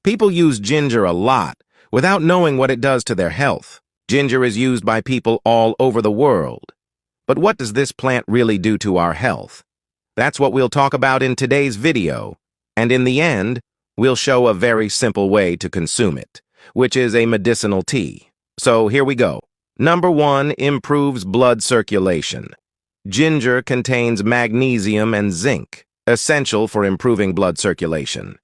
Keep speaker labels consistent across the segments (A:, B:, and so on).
A: People use ginger a lot without knowing what it does to their health. Ginger is used by people all over the world. But what does this plant really do to our health? That's what we'll talk about in today's video. And in the end, we'll show a very simple way to consume it, which is a medicinal tea. So here we go. Number 1, improves blood circulation. Ginger contains magnesium and zinc, essential for improving blood circulation.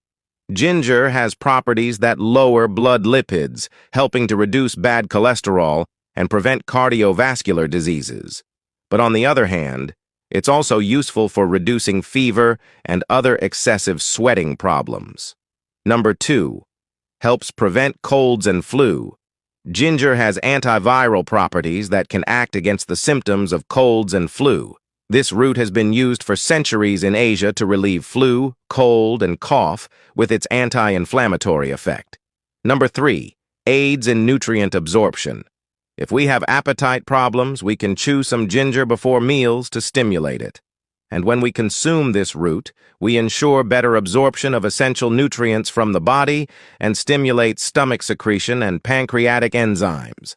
A: Ginger has properties that lower blood lipids, helping to reduce bad cholesterol and prevent cardiovascular diseases. But on the other hand, it's also useful for reducing fever and other excessive sweating problems. Number 2, helps prevent colds and flu. Ginger has antiviral properties that can act against the symptoms of colds and flu. This root has been used for centuries in Asia to relieve flu, cold, and cough with its anti-inflammatory effect. Number 3, aids in nutrient absorption. If we have appetite problems, we can chew some ginger before meals to stimulate it. And when we consume this root, we ensure better absorption of essential nutrients from the body and stimulate stomach secretion and pancreatic enzymes.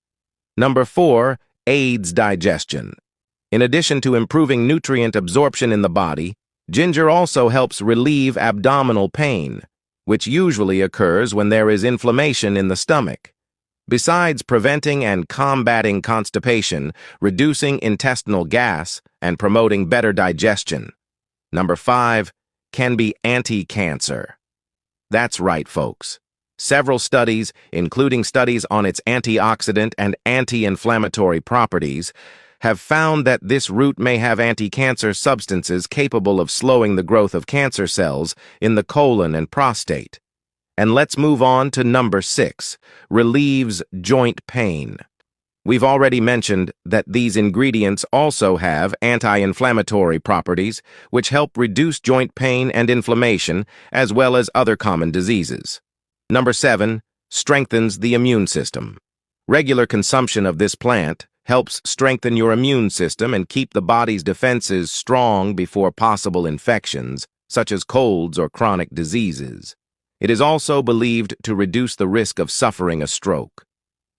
A: Number 4, aids digestion. In addition to improving nutrient absorption in the body, ginger also helps relieve abdominal pain, which usually occurs when there is inflammation in the stomach. Besides preventing and combating constipation, reducing intestinal gas, and promoting better digestion. Number 5, can be anti-cancer. That's right, folks. Several studies, including studies on its antioxidant and anti-inflammatory properties, have found that this root may have anti-cancer substances capable of slowing the growth of cancer cells in the colon and prostate. And let's move on to number 6, relieves joint pain. We've already mentioned that these ingredients also have anti-inflammatory properties, which help reduce joint pain and inflammation, as well as other common diseases. Number 7, strengthens the immune system. Regular consumption of this plant helps strengthen your immune system and keep the body's defenses strong before possible infections, such as colds or chronic diseases. It is also believed to reduce the risk of suffering a stroke.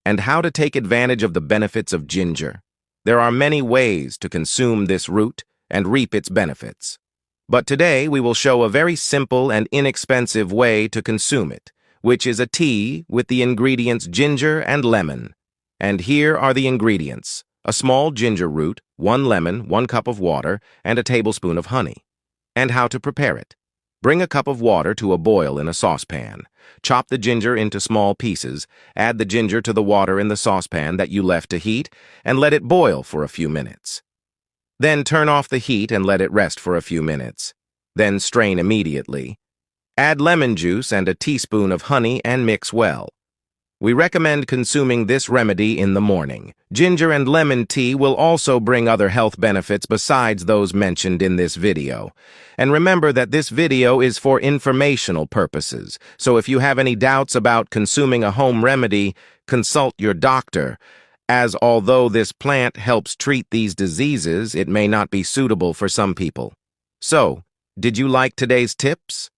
A: And how to take advantage of the benefits of ginger? There are many ways to consume this root and reap its benefits. But today we will show a very simple and inexpensive way to consume it, which is a tea with the ingredients ginger and lemon. And here are the ingredients: a small ginger root, 1 lemon, 1 cup of water, and a tablespoon of honey. And how to prepare it. Bring a cup of water to a boil in a saucepan. Chop the ginger into small pieces, add the ginger to the water in the saucepan that you left to heat, and let it boil for a few minutes. Then turn off the heat and let it rest for a few minutes. Then strain immediately. Add lemon juice and a teaspoon of honey and mix well. We recommend consuming this remedy in the morning. Ginger and lemon tea will also bring other health benefits besides those mentioned in this video. And remember that this video is for informational purposes, so if you have any doubts about consuming a home remedy, consult your doctor, as although this plant helps treat these diseases, it may not be suitable for some people. So, did you like today's tips?